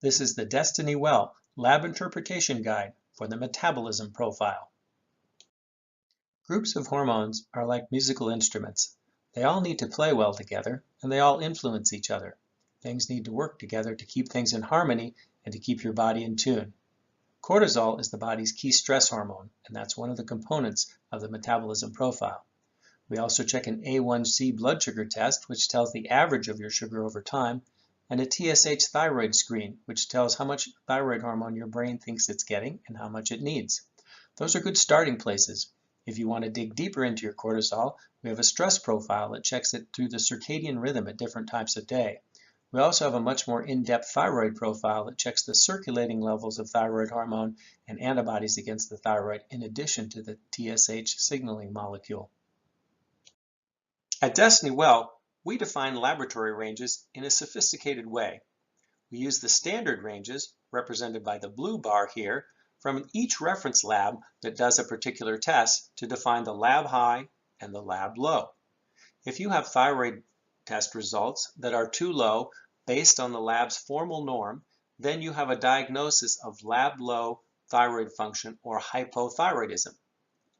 This is the Destiny Well Lab Interpretation Guide for the Metabolism Profile. Groups of hormones are like musical instruments. They all need to play well together, and they all influence each other. Things need to work together to keep things in harmony and to keep your body in tune. Cortisol is the body's key stress hormone, and that's one of the components of the metabolism profile. We also check an A1C blood sugar test, which tells the average of your sugar over time, and a TSH thyroid screen, which tells how much thyroid hormone your brain thinks it's getting and how much it needs. Those are good starting places. If you want to dig deeper into your cortisol, we have a stress profile that checks it through the circadian rhythm at different times of day. We also have a much more in-depth thyroid profile that checks the circulating levels of thyroid hormone and antibodies against the thyroid in addition to the TSH signaling molecule. At Destiny Well, we define laboratory ranges in a sophisticated way. We use the standard ranges, represented by the blue bar here, from each reference lab that does a particular test to define the lab high and the lab low. If you have thyroid test results that are too low based on the lab's formal norm, then you have a diagnosis of lab low thyroid function or hypothyroidism.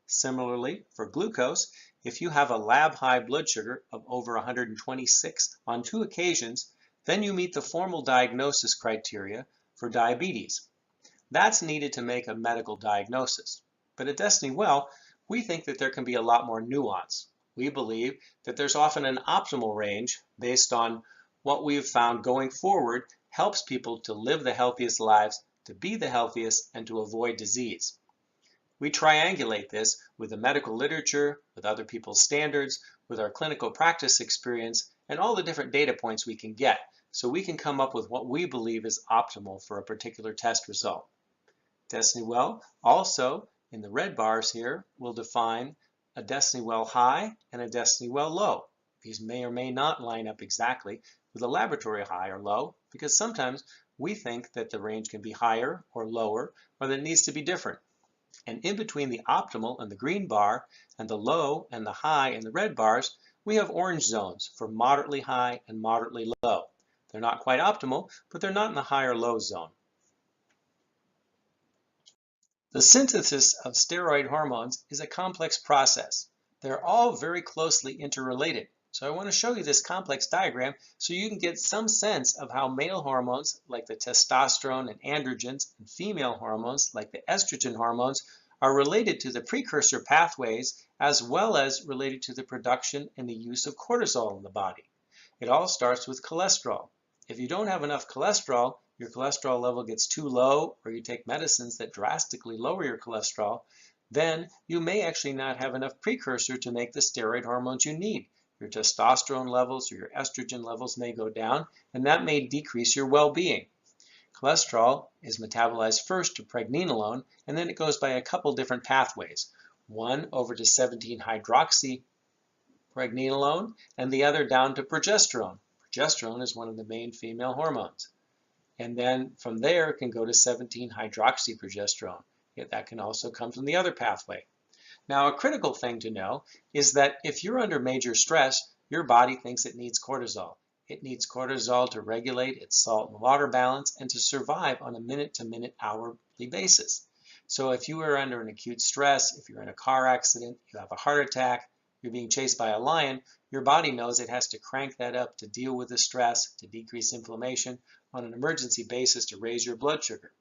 Similarly, for glucose, if you have a lab high blood sugar of over 126 on 2 occasions, then you meet the formal diagnosis criteria for diabetes. That's needed to make a medical diagnosis. But at Destiny Well, we think that there can be a lot more nuance. We believe that there's often an optimal range based on what we've found going forward helps people to live the healthiest lives, to be the healthiest, and to avoid disease. We triangulate this with the medical literature, with other people's standards, with our clinical practice experience, and all the different data points we can get, so we can come up with what we believe is optimal for a particular test result. Destiny Well also, in the red bars here, will define a Destiny Well high and a Destiny Well low. These may or may not line up exactly with a laboratory high or low, because sometimes we think that the range can be higher or lower, or that it needs to be different. And in between the optimal and the green bar and the low and the high and the red bars, we have orange zones for moderately high and moderately low. They're not quite optimal, but they're not in the high or low zone. The synthesis of steroid hormones is a complex process. They're all very closely interrelated. So I want to show you this complex diagram so you can get some sense of how male hormones like the testosterone and androgens and female hormones like the estrogen hormones are related to the precursor pathways as well as related to the production and the use of cortisol in the body. It all starts with cholesterol. If you don't have enough cholesterol, your cholesterol level gets too low, or you take medicines that drastically lower your cholesterol, then you may actually not have enough precursor to make the steroid hormones you need. Your testosterone levels or your estrogen levels may go down, and that may decrease your well-being. Cholesterol is metabolized first to pregnenolone, and then it goes by a couple different pathways. One over to 17-hydroxypregnenolone, and the other down to progesterone. Progesterone is one of the main female hormones. And then from there, it can go to 17-hydroxyprogesterone. That can also come from the other pathway. Now, a critical thing to know is that if you're under major stress, your body thinks it needs cortisol. It needs cortisol to regulate its salt and water balance and to survive on a minute-to-minute hourly basis. So if you are under an acute stress, if you're in a car accident, you have a heart attack, you're being chased by a lion, your body knows it has to crank that up to deal with the stress, to decrease inflammation on an emergency basis to raise your blood sugar.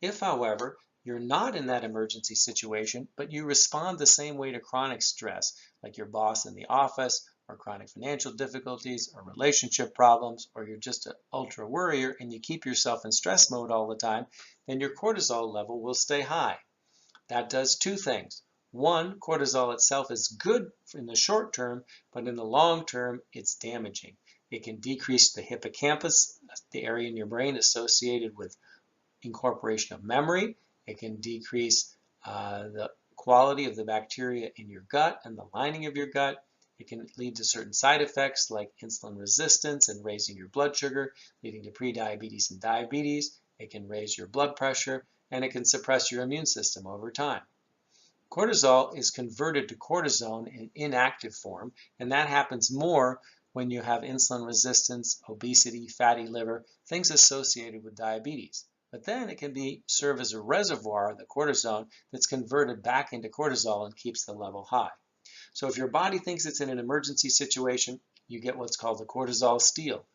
If, however, you're not in that emergency situation, but you respond the same way to chronic stress, like your boss in the office, or chronic financial difficulties, or relationship problems, or you're just an ultra worrier and you keep yourself in stress mode all the time, then your cortisol level will stay high. That does two things. One, cortisol itself is good in the short term, but in the long term, it's damaging. It can decrease the hippocampus, the area in your brain associated with incorporation of memory. It can decrease the quality of the bacteria in your gut and the lining of your gut. It can lead to certain side effects like insulin resistance and raising your blood sugar, leading to prediabetes and diabetes. It can raise your blood pressure, and it can suppress your immune system over time. Cortisol is converted to cortisone in inactive form, and that happens more when you have insulin resistance, obesity, fatty liver, things associated with diabetes. But then it can serve as a reservoir, the cortisone, that's converted back into cortisol and keeps the level high. So if your body thinks it's in an emergency situation, you get what's called the cortisol steal.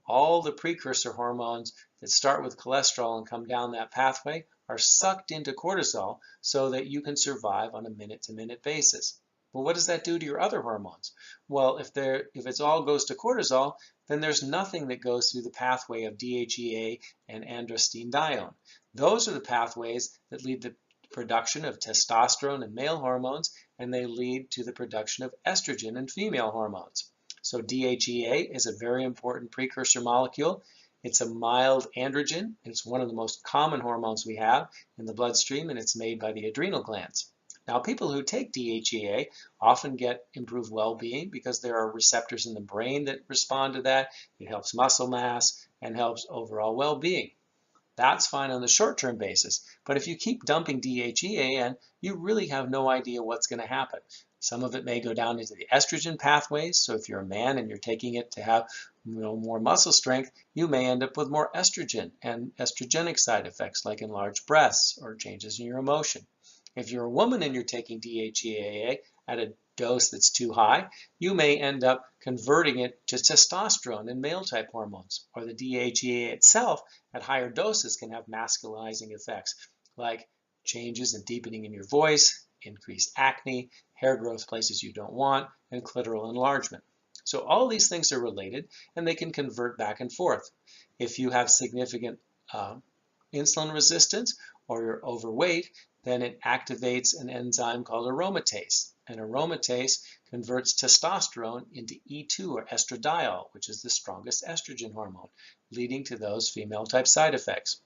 All the precursor hormones that start with cholesterol and come down that pathway are sucked into cortisol so that you can survive on a minute-to-minute basis. Well, what does that do to your other hormones? Well, if it all goes to cortisol, then there's nothing that goes through the pathway of DHEA and androstenedione. Those are the pathways that lead to production of testosterone and male hormones, and they lead to the production of estrogen and female hormones. So DHEA is a very important precursor molecule. It's a mild androgen. It's one of the most common hormones we have in the bloodstream, and it's made by the adrenal glands. Now, people who take DHEA often get improved well-being because there are receptors in the brain that respond to that. It helps muscle mass and helps overall well-being. That's fine on the short-term basis. But if you keep dumping DHEA in, you really have no idea what's going to happen. Some of it may go down into the estrogen pathways. So if you're a man and you're taking it to have more muscle strength, you may end up with more estrogen and estrogenic side effects like enlarged breasts or changes in your emotion. If you're a woman and you're taking DHEA at a dose that's too high, you may end up converting it to testosterone and male-type hormones, or the DHEA itself at higher doses can have masculinizing effects like changes and deepening in your voice, increased acne, hair growth places you don't want, and clitoral enlargement. So all these things are related and they can convert back and forth. If you have significant insulin resistance or you're overweight, then it activates an enzyme called aromatase. And aromatase converts testosterone into E2 or estradiol, which is the strongest estrogen hormone, leading to those female-type side effects.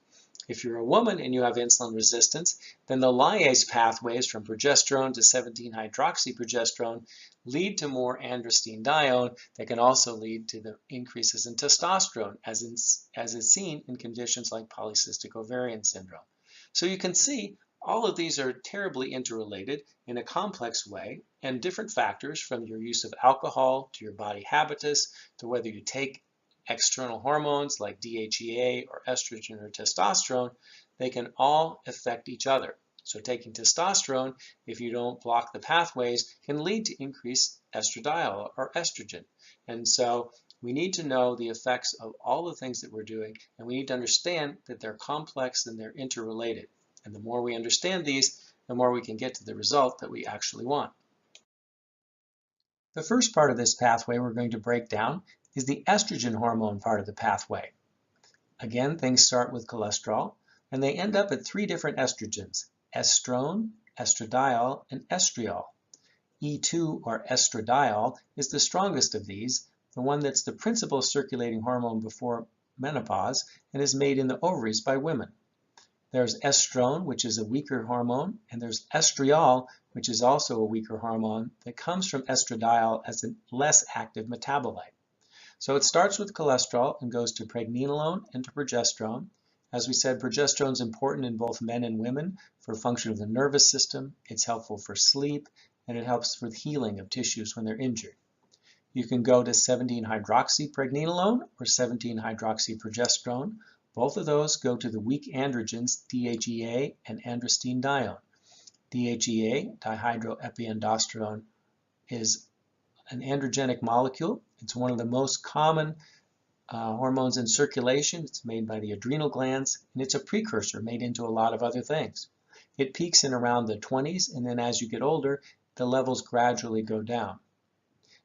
If you're a woman and you have insulin resistance, then the lyase pathways from progesterone to 17-hydroxyprogesterone lead to more androstenedione that can also lead to the increases in testosterone, as is seen in conditions like polycystic ovarian syndrome. So you can see all of these are terribly interrelated in a complex way, and different factors from your use of alcohol to your body habitus to whether you take external hormones like DHEA or estrogen or testosterone, they can all affect each other. So taking testosterone, if you don't block the pathways, can lead to increased estradiol or estrogen. And so we need to know the effects of all the things that we're doing, and we need to understand that they're complex and they're interrelated. And the more we understand these, the more we can get to the result that we actually want. The first part of this pathway we're going to break down is the estrogen hormone part of the pathway. Again, things start with cholesterol, and they end up at 3 different estrogens: estrone, estradiol, and estriol. E2, or estradiol, is the strongest of these, the one that's the principal circulating hormone before menopause and is made in the ovaries by women. There's estrone, which is a weaker hormone, and there's estriol, which is also a weaker hormone that comes from estradiol as a less active metabolite. So it starts with cholesterol and goes to pregnenolone and to progesterone. As we said, progesterone is important in both men and women for function of the nervous system. It's helpful for sleep, and it helps with healing of tissues when they're injured. You can go to 17-hydroxypregnenolone or 17-hydroxyprogesterone. Both of those go to the weak androgens DHEA and androstenedione. DHEA, dihydroepiandrosterone, is an androgenic molecule. It's one of the most common hormones in circulation. It's made by the adrenal glands, and it's a precursor made into a lot of other things. It peaks in around the 20s, and then as you get older, the levels gradually go down.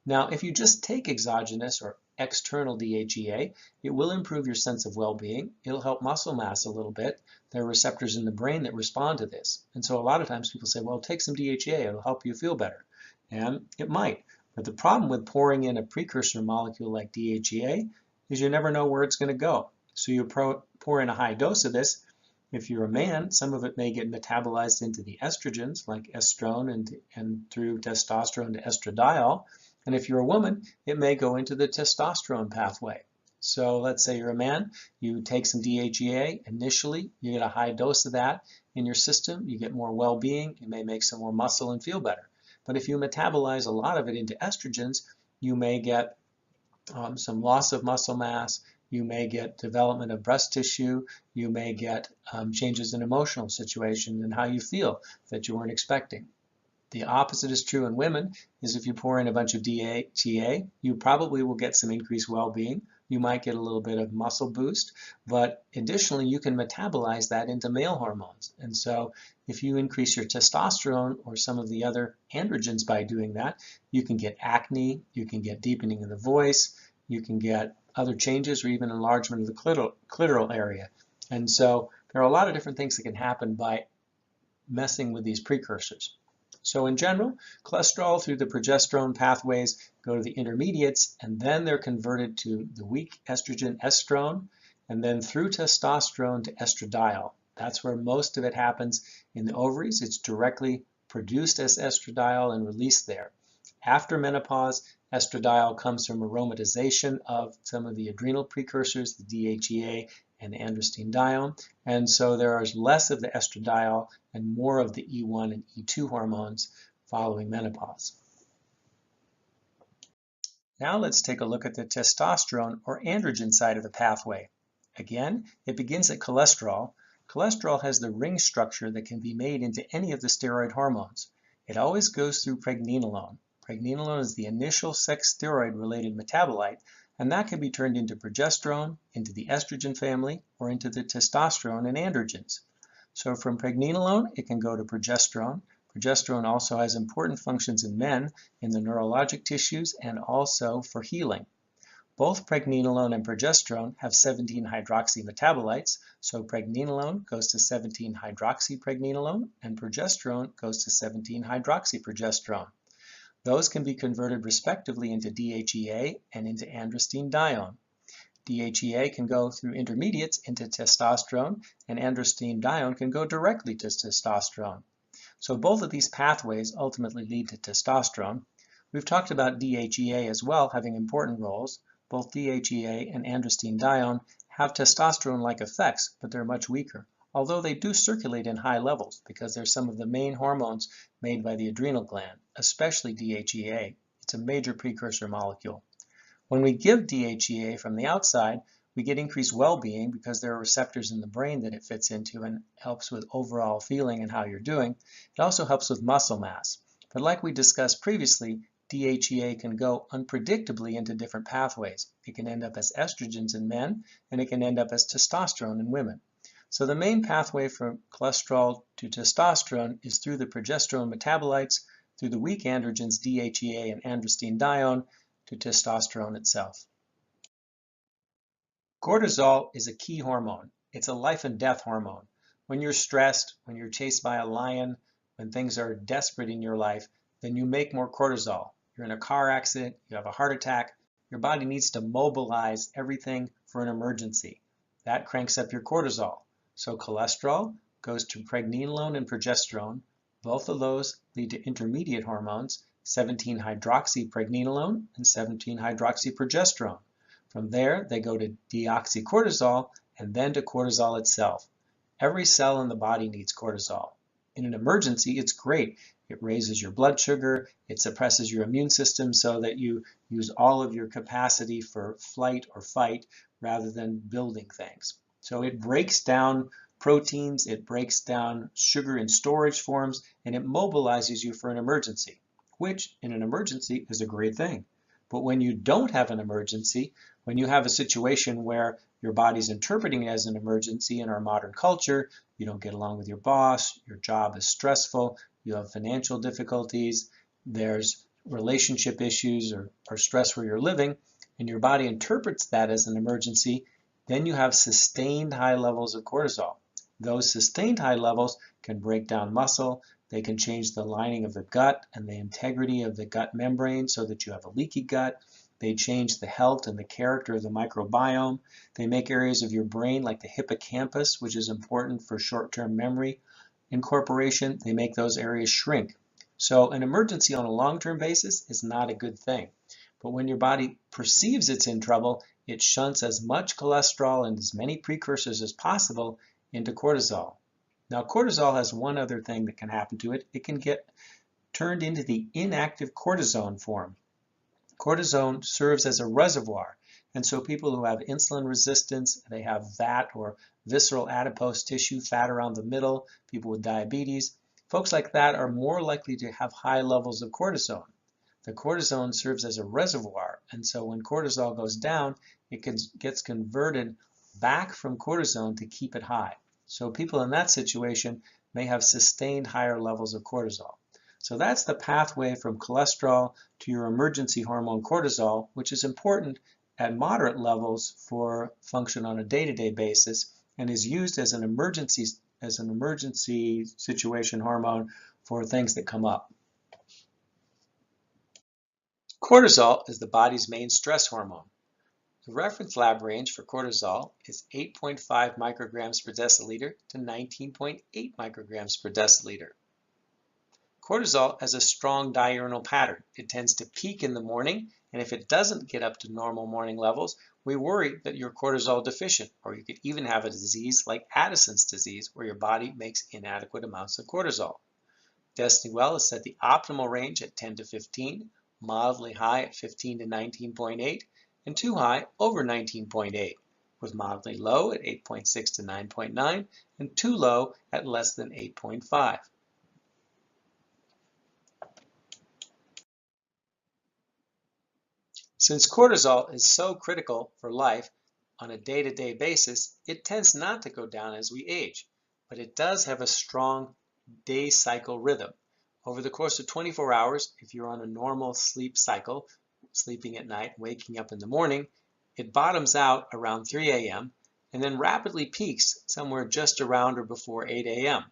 Now, if you just take exogenous or external DHEA, it will improve your sense of well-being. It'll help muscle mass a little bit. There are receptors in the brain that respond to this. And so a lot of times people say, well, take some DHEA, it'll help you feel better. And it might. But the problem with pouring in a precursor molecule like DHEA is you never know where it's going to go. So you pour in a high dose of this. If you're a man, some of it may get metabolized into the estrogens like estrone and through testosterone to estradiol. And if you're a woman, it may go into the testosterone pathway. So let's say you're a man, you take some DHEA initially, you get a high dose of that in your system, you get more well-being, you may make some more muscle and feel better. But if you metabolize a lot of it into estrogens, you may get some loss of muscle mass. You may get development of breast tissue. You may get changes in emotional situation and how you feel that you weren't expecting. The opposite is true in women, is if you pour in a bunch of DHEA, you probably will get some increased well-being. You might get a little bit of muscle boost, but additionally, you can metabolize that into male hormones. And so if you increase your testosterone or some of the other androgens by doing that, you can get acne, you can get deepening of the voice, you can get other changes or even enlargement of the clitoral area. And so there are a lot of different things that can happen by messing with these precursors. So in general, cholesterol through the progesterone pathways go to the intermediates, and then they're converted to the weak estrogen estrone, and then through testosterone to estradiol. That's where most of it happens in the ovaries. It's directly produced as estradiol and released there. After menopause, estradiol comes from aromatization of some of the adrenal precursors, the DHEA and androstenedione, and so there is less of the estradiol and more of the E1 and E2 hormones following menopause. Now let's take a look at the testosterone or androgen side of the pathway. Again, it begins at cholesterol. Cholesterol has the ring structure that can be made into any of the steroid hormones. It always goes through pregnenolone. Pregnenolone is the initial sex steroid-related metabolite, and that can be turned into progesterone, into the estrogen family, or into the testosterone and androgens. So from pregnenolone, it can go to progesterone. Progesterone also has important functions in men in the neurologic tissues and also for healing. Both pregnenolone and progesterone have 17-hydroxy metabolites, so pregnenolone goes to 17-hydroxypregnenolone and progesterone goes to 17-hydroxyprogesterone. Those can be converted respectively into DHEA and into androstenedione. DHEA can go through intermediates into testosterone, and androstenedione can go directly to testosterone. So both of these pathways ultimately lead to testosterone. We've talked about DHEA as well having important roles. Both DHEA and androstenedione have testosterone-like effects, but they're much weaker, although they do circulate in high levels because they're some of the main hormones made by the adrenal gland, especially DHEA. It's a major precursor molecule. When we give DHEA from the outside, we get increased well-being because there are receptors in the brain that it fits into and helps with overall feeling and how you're doing. It also helps with muscle mass. But like we discussed previously, DHEA can go unpredictably into different pathways. It can end up as estrogens in men, and it can end up as testosterone in women. So the main pathway from cholesterol to testosterone is through the progesterone metabolites, through the weak androgens DHEA and androstenedione, to testosterone itself. Cortisol is a key hormone. It's a life and death hormone. When you're stressed, when you're chased by a lion, when things are desperate in your life, then you make more cortisol. You're in a car accident, you have a heart attack, your body needs to mobilize everything for an emergency. That cranks up your cortisol. So cholesterol goes to pregnenolone and progesterone. Both of those lead to intermediate hormones, 17-hydroxypregnenolone and 17-hydroxyprogesterone. From there, they go to deoxycortisol and then to cortisol itself. Every cell in the body needs cortisol. In an emergency, it's great. It raises your blood sugar, it suppresses your immune system so that you use all of your capacity for flight or fight rather than building things. So it breaks down proteins, it breaks down sugar in storage forms, and it mobilizes you for an emergency, which in an emergency is a great thing. But when you don't have an emergency, when you have a situation where your body's interpreting it as an emergency in our modern culture, you don't get along with your boss, your job is stressful, you have financial difficulties, there's relationship issues or stress where you're living, and your body interprets that as an emergency, then you have sustained high levels of cortisol. Those sustained high levels can break down muscle, they can change the lining of the gut and the integrity of the gut membrane so that you have a leaky gut. They change the health and the character of the microbiome. They make areas of your brain like the hippocampus, which is important for short-term memory incorporation, they make those areas shrink. So an emergency on a long-term basis is not a good thing. But when your body perceives it's in trouble, it shunts as much cholesterol and as many precursors as possible into cortisol. Now cortisol has one other thing that can happen to it. It can get turned into the inactive cortisone form. Cortisone serves as a reservoir, and so people who have insulin resistance, they have VAT or visceral adipose tissue, fat around the middle, people with diabetes, folks like that are more likely to have high levels of cortisone. The cortisone serves as a reservoir, and so when cortisol goes down, it gets converted back from cortisone to keep it high. So people in that situation may have sustained higher levels of cortisol. So that's the pathway from cholesterol to your emergency hormone cortisol, which is important at moderate levels for function on a day-to-day basis and is used as an emergency situation hormone for things that come up. Cortisol is the body's main stress hormone. The reference lab range for cortisol is 8.5 micrograms per deciliter to 19.8 micrograms per deciliter. Cortisol has a strong diurnal pattern. It tends to peak in the morning, and if it doesn't get up to normal morning levels, we worry that you're cortisol deficient, or you could even have a disease like Addison's disease, where your body makes inadequate amounts of cortisol. Destiny Well has set the optimal range at 10 to 15, mildly high at 15 to 19.8, and too high over 19.8, with mildly low at 8.6 to 9.9, and too low at less than 8.5. Since cortisol is so critical for life on a day-to-day basis, it tends not to go down as we age, but it does have a strong day cycle rhythm. Over the course of 24 hours, if you're on a normal sleep cycle, sleeping at night, waking up in the morning, it bottoms out around 3 a.m. and then rapidly peaks somewhere just around or before 8 a.m.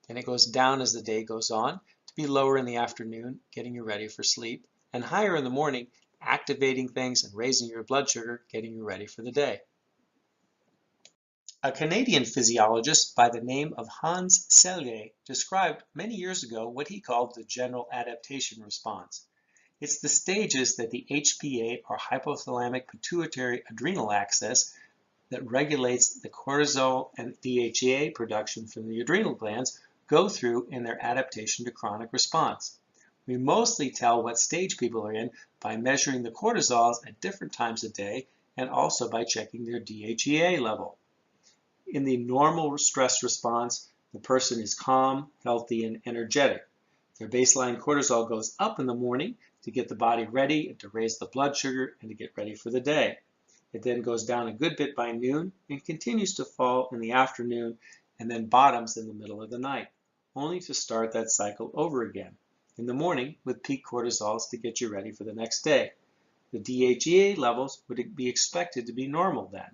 Then it goes down as the day goes on to be lower in the afternoon, getting you ready for sleep, and higher in the morning, activating things and raising your blood sugar, getting you ready for the day. A Canadian physiologist by the name of Hans Selye described many years ago what he called the general adaptation response. It's the stages that the HPA, or hypothalamic pituitary adrenal axis, that regulates the cortisol and DHEA production from the adrenal glands go through in their adaptation to chronic response. We mostly tell what stage people are in by measuring the cortisols at different times of day and also by checking their DHEA level. In the normal stress response, the person is calm, healthy, and energetic. Their baseline cortisol goes up in the morning to get the body ready and to raise the blood sugar and to get ready for the day. It then goes down a good bit by noon and continues to fall in the afternoon and then bottoms in the middle of the night, only to start that cycle over again in the morning with peak cortisols to get you ready for the next day. The DHEA levels would be expected to be normal then.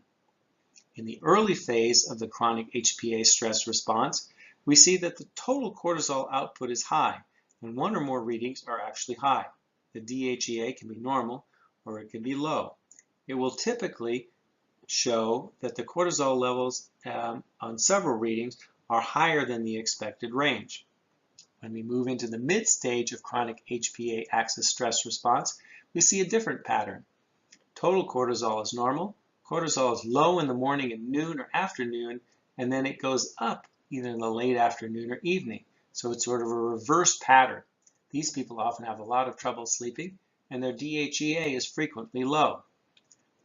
In the early phase of the chronic HPA stress response, we see that the total cortisol output is high, and one or more readings are actually high. The DHEA can be normal or it can be low. It will typically show that the cortisol levels on several readings are higher than the expected range. When we move into the mid-stage of chronic HPA axis stress response, we see a different pattern. Total cortisol is normal. Cortisol is low in the morning and noon or afternoon, and then it goes up either in the late afternoon or evening. So it's sort of a reverse pattern. These people often have a lot of trouble sleeping, and their DHEA is frequently low.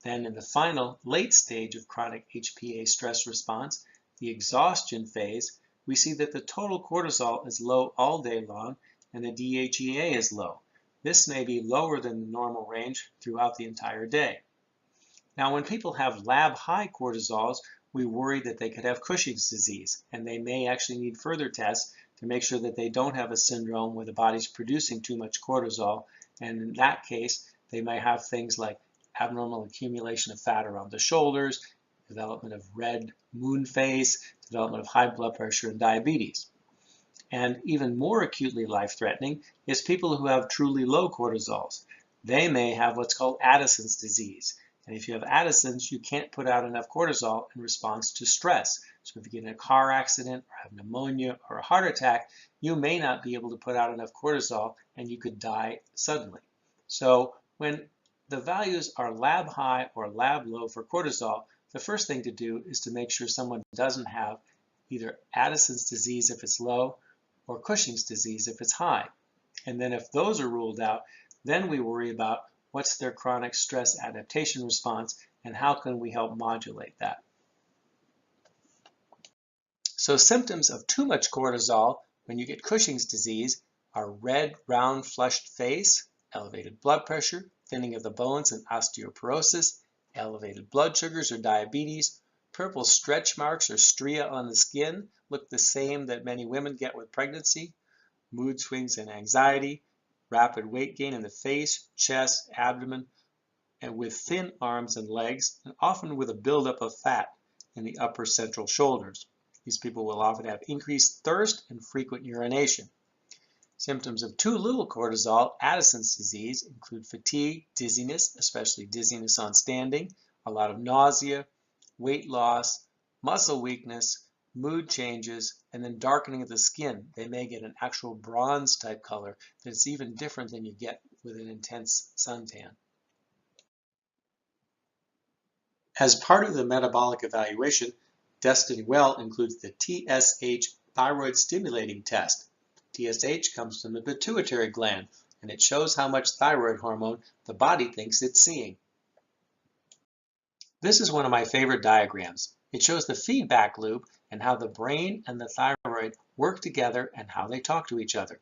Then in the final late stage of chronic HPA stress response, the exhaustion phase, we see that the total cortisol is low all day long and the DHEA is low. This may be lower than the normal range throughout the entire day. Now, when people have lab high cortisols, we worry that they could have Cushing's disease, and they may actually need further tests to make sure that they don't have a syndrome where the body's producing too much cortisol, and in that case, they may have things like abnormal accumulation of fat around the shoulders, development of red moon face, development of high blood pressure and diabetes. And even more acutely life-threatening is people who have truly low cortisols. They may have what's called Addison's disease. And if you have Addison's, you can't put out enough cortisol in response to stress. So if you get in a car accident or have pneumonia or a heart attack, you may not be able to put out enough cortisol and you could die suddenly. So when the values are lab high or lab low for cortisol, the first thing to do is to make sure someone doesn't have either Addison's disease if it's low or Cushing's disease if it's high. And then if those are ruled out, then we worry about what's their chronic stress adaptation response, and how can we help modulate that. So symptoms of too much cortisol when you get Cushing's disease are red, round, flushed face, elevated blood pressure, thinning of the bones and osteoporosis, elevated blood sugars or diabetes, purple stretch marks or stria on the skin look the same that many women get with pregnancy, mood swings and anxiety, rapid weight gain in the face, chest, abdomen, and with thin arms and legs, and often with a buildup of fat in the upper central shoulders. These people will often have increased thirst and frequent urination. Symptoms of too little cortisol, Addison's disease, include fatigue, dizziness, especially dizziness on standing, a lot of nausea, weight loss, muscle weakness, mood changes, and then darkening of the skin. They may get an actual bronze type color that's even different than you get with an intense suntan. As part of the metabolic evaluation, Destiny Well includes the TSH thyroid stimulating test. TSH comes from the pituitary gland, and it shows how much thyroid hormone the body thinks it's seeing. This is one of my favorite diagrams. It shows the feedback loop and how the brain and the thyroid work together and how they talk to each other.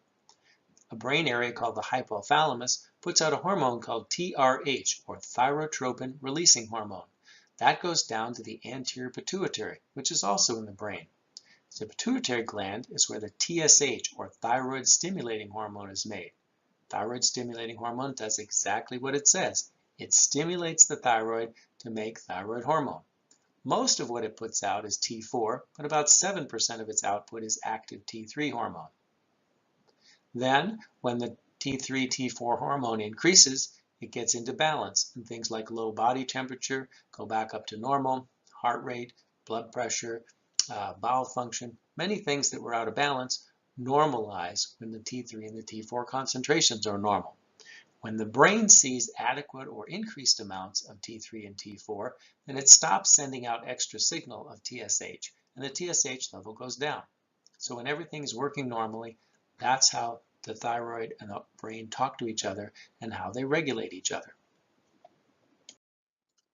A brain area called the hypothalamus puts out a hormone called TRH, or thyrotropin releasing hormone. That goes down to the anterior pituitary, which is also in the brain. The pituitary gland is where the TSH, or thyroid stimulating hormone, is made. Thyroid stimulating hormone does exactly what it says. It stimulates the thyroid to make thyroid hormone. Most of what it puts out is T4, but about 7% of its output is active T3 hormone. Then, when the T3, T4 hormone increases, it gets into balance, and things like low body temperature go back up to normal, heart rate, blood pressure, bowel function, many things that were out of balance normalize when the T3 and the T4 concentrations are normal. When the brain sees adequate or increased amounts of T3 and T4, then it stops sending out extra signal of TSH, and the TSH level goes down. So when everything's working normally, that's how the thyroid and the brain talk to each other and how they regulate each other.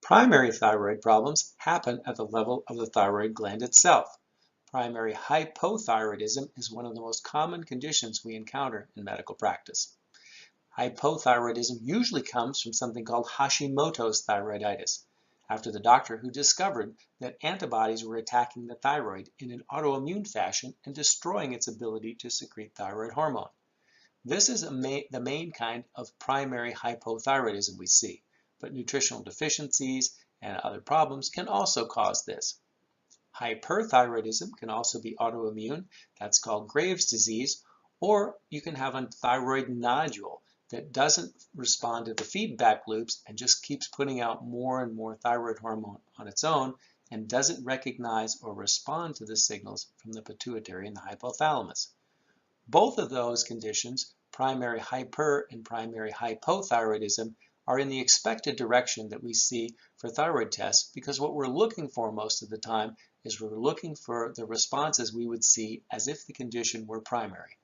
Primary thyroid problems happen at the level of the thyroid gland itself. Primary hypothyroidism is one of the most common conditions we encounter in medical practice. Hypothyroidism usually comes from something called Hashimoto's thyroiditis, after the doctor who discovered that antibodies were attacking the thyroid in an autoimmune fashion and destroying its ability to secrete thyroid hormone. This is the main kind of primary hypothyroidism we see, but nutritional deficiencies and other problems can also cause this. Hyperthyroidism can also be autoimmune, that's called Graves' disease, or you can have a thyroid nodule that doesn't respond to the feedback loops and just keeps putting out more and more thyroid hormone on its own and doesn't recognize or respond to the signals from the pituitary and the hypothalamus. Both of those conditions, primary hyper and primary hypothyroidism, are in the expected direction that we see for thyroid tests, because what we're looking for most of the time is we're looking for the responses we would see as if the condition were primary.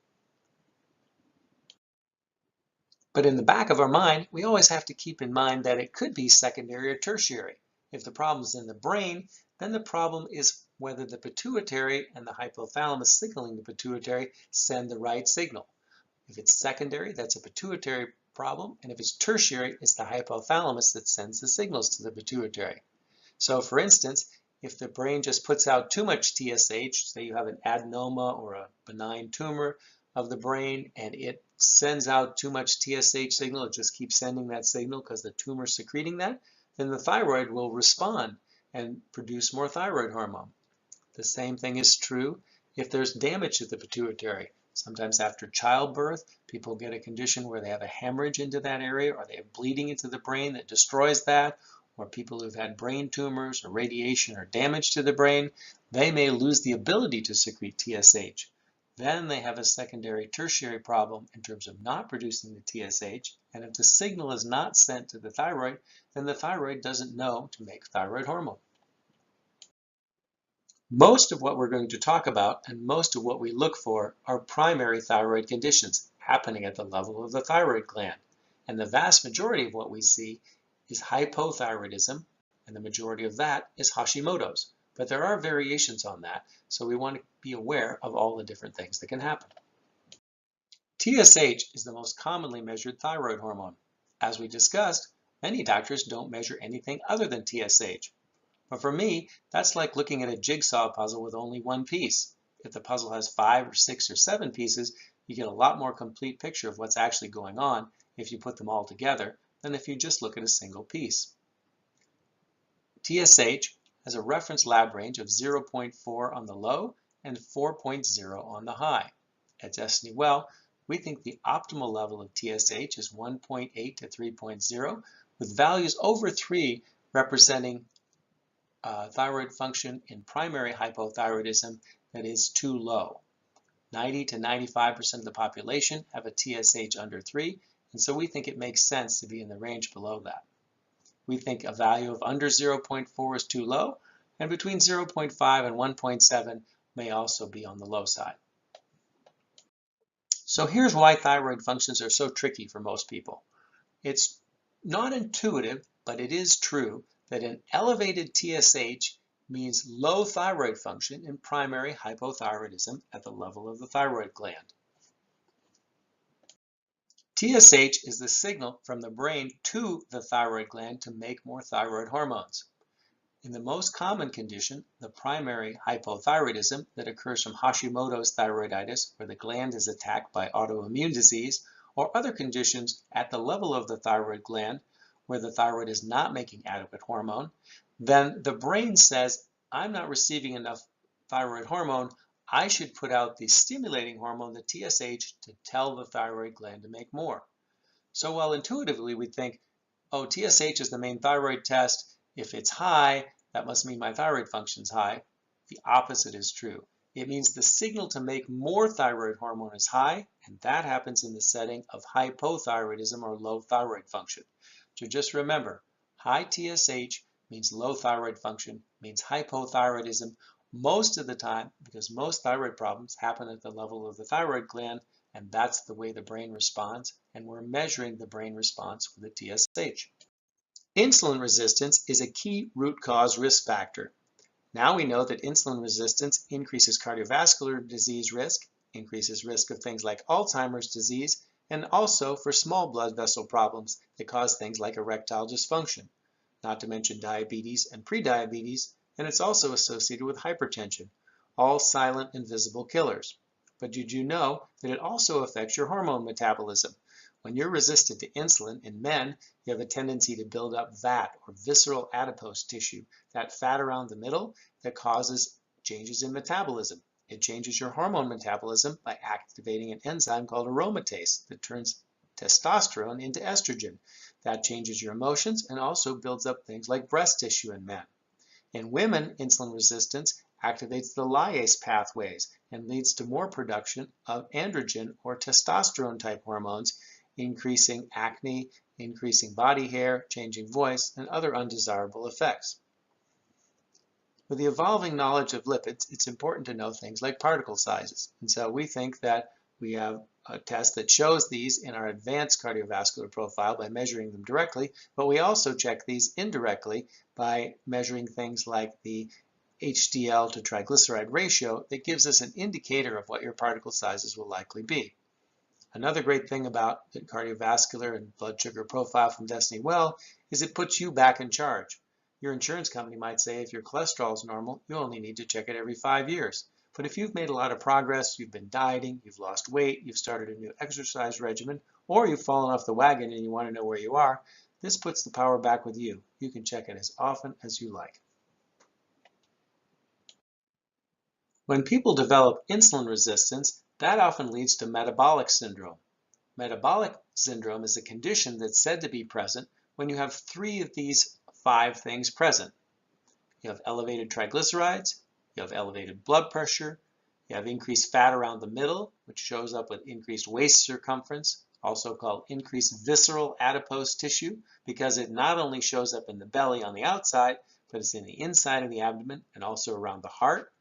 But in the back of our mind, we always have to keep in mind that it could be secondary or tertiary. If the problem is in the brain, then the problem is whether the pituitary and the hypothalamus signaling the pituitary send the right signal. If it's secondary, that's a pituitary problem, and if it's tertiary, it's the hypothalamus that sends the signals to the pituitary. So for instance, if the brain just puts out too much TSH, say you have an adenoma or a benign tumor of the brain, and it sends out too much TSH signal, it just keeps sending that signal because the tumor is secreting that, then the thyroid will respond and produce more thyroid hormone. The same thing is true if there's damage to the pituitary. Sometimes after childbirth, people get a condition where they have a hemorrhage into that area, or they have bleeding into the brain that destroys that, or people who've had brain tumors or radiation or damage to the brain, they may lose the ability to secrete TSH. Then they have a secondary tertiary problem in terms of not producing the TSH, and if the signal is not sent to the thyroid, then the thyroid doesn't know to make thyroid hormone. Most of what we're going to talk about and most of what we look for are primary thyroid conditions happening at the level of the thyroid gland. And the vast majority of what we see is hypothyroidism, and the majority of that is Hashimoto's. But there are variations on that, so we want to be aware of all the different things that can happen. TSH is the most commonly measured thyroid hormone. As we discussed, many doctors don't measure anything other than TSH. But for me, that's like looking at a jigsaw puzzle with only one piece. If the puzzle has 5 or 6 or 7 pieces, you get a lot more complete picture of what's actually going on if you put them all together than if you just look at a single piece. TSH has a reference lab range of 0.4 on the low and 4.0 on the high. At Destiny Well, we think the optimal level of TSH is 1.8 to 3.0, with values over 3 representing thyroid function in primary hypothyroidism that is too low. 90 to 95% of the population have a TSH under 3, and so we think it makes sense to be in the range below that. We think a value of under 0.4 is too low, and between 0.5 and 1.7 may also be on the low side. So here's why thyroid functions are so tricky for most people. It's not intuitive, but it is true that an elevated TSH means low thyroid function in primary hypothyroidism at the level of the thyroid gland. TSH is the signal from the brain to the thyroid gland to make more thyroid hormones. In the most common condition, the primary hypothyroidism that occurs from Hashimoto's thyroiditis, where the gland is attacked by autoimmune disease, or other conditions at the level of the thyroid gland, where the thyroid is not making adequate hormone, then the brain says, I'm not receiving enough thyroid hormone, I should put out the stimulating hormone, the TSH, to tell the thyroid gland to make more. So while intuitively we think, oh, TSH is the main thyroid test, if it's high, that must mean my thyroid function's high, the opposite is true. It means the signal to make more thyroid hormone is high, and that happens in the setting of hypothyroidism or low thyroid function. So just remember, high TSH means low thyroid function, means hypothyroidism most of the time, because most thyroid problems happen at the level of the thyroid gland, and that's the way the brain responds, and we're measuring the brain response with a TSH. Insulin resistance is a key root cause risk factor. Now we know that insulin resistance increases cardiovascular disease risk, increases risk of things like Alzheimer's disease, and also for small blood vessel problems that cause things like erectile dysfunction, not to mention diabetes and prediabetes, and it's also associated with hypertension, all silent and visible killers. But did you know that it also affects your hormone metabolism? When you're resistant to insulin in men, you have a tendency to build up VAT or visceral adipose tissue, that fat around the middle that causes changes in metabolism. It changes your hormone metabolism by activating an enzyme called aromatase that turns testosterone into estrogen. That changes your emotions and also builds up things like breast tissue in men. In women, insulin resistance activates the lyase pathways and leads to more production of androgen or testosterone type hormones, increasing acne, increasing body hair, changing voice, and other undesirable effects. With the evolving knowledge of lipids, it's important to know things like particle sizes. And so we think that we have a test that shows these in our advanced cardiovascular profile by measuring them directly, but we also check these indirectly by measuring things like the HDL to triglyceride ratio that gives us an indicator of what your particle sizes will likely be. Another great thing about the cardiovascular and blood sugar profile from Destiny Well is it puts you back in charge. Your insurance company might say if your cholesterol is normal, you only need to check it every 5 years. But if you've made a lot of progress, you've been dieting, you've lost weight, you've started a new exercise regimen, or you've fallen off the wagon and you want to know where you are, this puts the power back with you. You can check it as often as you like. When people develop insulin resistance, that often leads to metabolic syndrome. Metabolic syndrome is a condition that's said to be present when you have 3 of these 5 things present. You have elevated triglycerides, you have elevated blood pressure, you have increased fat around the middle, which shows up with increased waist circumference, also called increased visceral adipose tissue, because it not only shows up in the belly on the outside, but it's in the inside of the abdomen and also around the heart.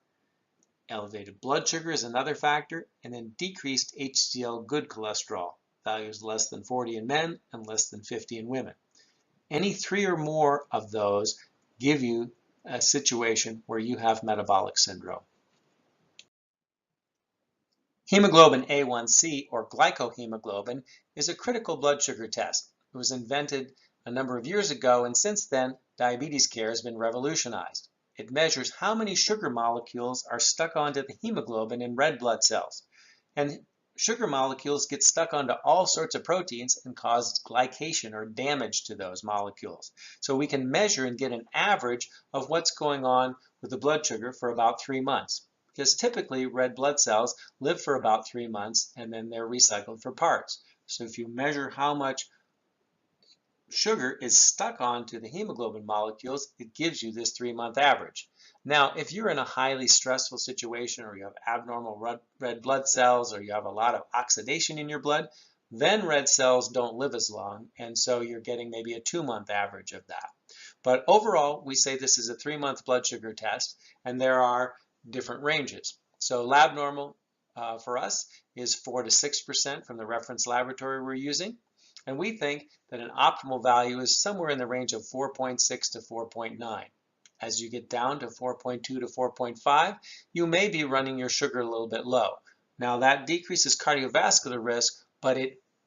Elevated blood sugar is another factor, and then decreased HDL good cholesterol. values less than 40 in men and less than 50 in women. Any 3 or more of those give you a situation where you have metabolic syndrome. Hemoglobin A1C, or glycohemoglobin, is a critical blood sugar test. It was invented a number of years ago, and since then, diabetes care has been revolutionized. It measures how many sugar molecules are stuck onto the hemoglobin in red blood cells. And sugar molecules get stuck onto all sorts of proteins and cause glycation or damage to those molecules. So we can measure and get an average of what's going on with the blood sugar for about 3 months. Because typically red blood cells live for about 3 months and then they're recycled for parts. So if you measure how much sugar is stuck onto the hemoglobin molecules, it gives you this 3-month average. Now, if you're in a highly stressful situation or you have abnormal red blood cells or you have a lot of oxidation in your blood, then red cells don't live as long, and so you're getting maybe a 2-month average of that. But overall, we say this is a 3-month blood sugar test, and there are different ranges. So lab normal for us is 4 to 6% from the reference laboratory we're using. And we think that an optimal value is somewhere in the range of 4.6 to 4.9. As you get down to 4.2 to 4.5, you may be running your sugar a little bit low. Now that decreases cardiovascular risk, but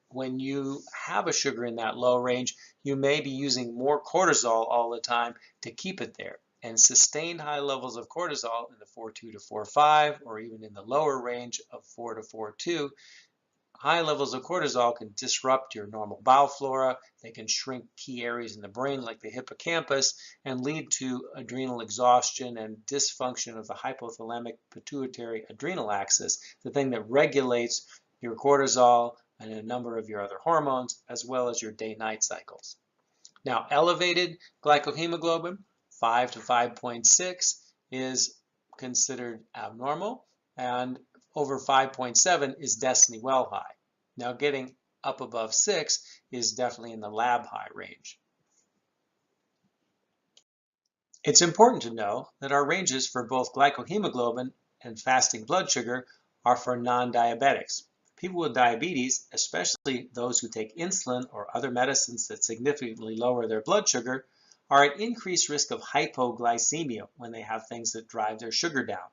when you have a sugar in that low range, you may be using more cortisol all the time to keep it there. And sustained high levels of cortisol in the 4.2 to 4.5, or even in the lower range of 4 to 4.2, high levels of cortisol can disrupt your normal bowel flora. They can shrink key areas in the brain like the hippocampus and lead to adrenal exhaustion and dysfunction of the hypothalamic pituitary adrenal axis, the thing that regulates your cortisol and a number of your other hormones, as well as your day-night cycles. Now, elevated glycohemoglobin, 5 to 5.6, is considered abnormal, and over 5.7 is Destiny well high. Now getting up above 6 is definitely in the lab high range. It's important to know that our ranges for both glycohemoglobin and fasting blood sugar are for non-diabetics. People with diabetes, especially those who take insulin or other medicines that significantly lower their blood sugar, are at increased risk of hypoglycemia when they have things that drive their sugar down.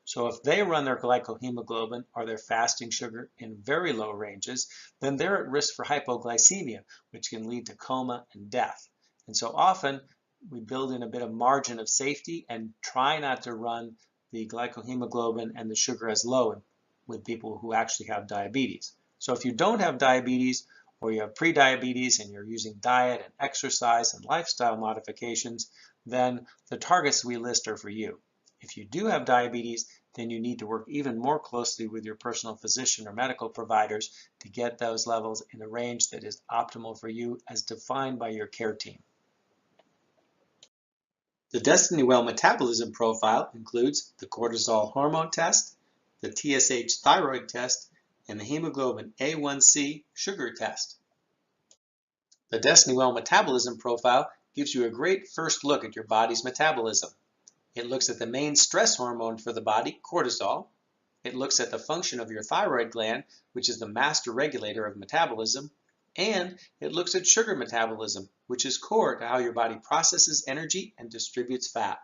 So if they run their glycohemoglobin or their fasting sugar in very low ranges, then they're at risk for hypoglycemia, which can lead to coma and death. And so often we build in a bit of margin of safety and try not to run the glycohemoglobin and the sugar as low with people who actually have diabetes. So if you don't have diabetes or you have prediabetes and you're using diet and exercise and lifestyle modifications, then the targets we list are for you. If you do have diabetes, then you need to work even more closely with your personal physician or medical providers to get those levels in a range that is optimal for you as defined by your care team. The Destiny Well metabolism profile includes the cortisol hormone test, the TSH thyroid test, and the hemoglobin A1C sugar test. The Destiny Well metabolism profile gives you a great first look at your body's metabolism. It looks at the main stress hormone for the body, cortisol. It looks at the function of your thyroid gland, which is the master regulator of metabolism. And it looks at sugar metabolism, which is core to how your body processes energy and distributes fat.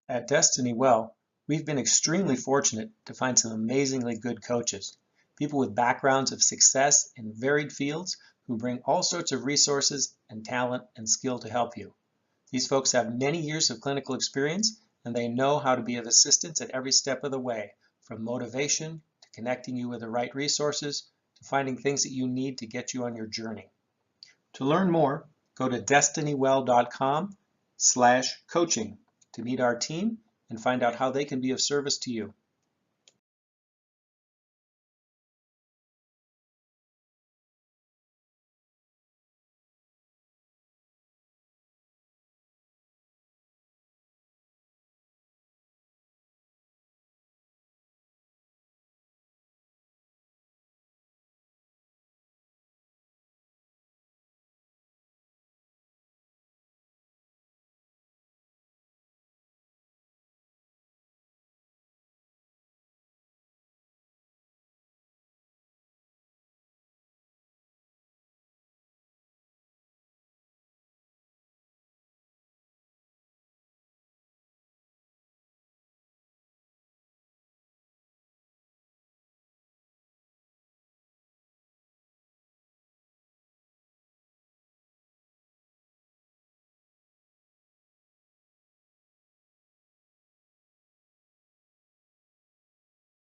At Destiny Well, we've been extremely fortunate to find some amazingly good coaches, people with backgrounds of success in varied fields who bring all sorts of resources and talent and skill to help you. These folks have many years of clinical experience, and they know how to be of assistance at every step of the way, from motivation to connecting you with the right resources to finding things that you need to get you on your journey. To learn more, go to destinywell.com/coaching to meet our team and find out how they can be of service to you.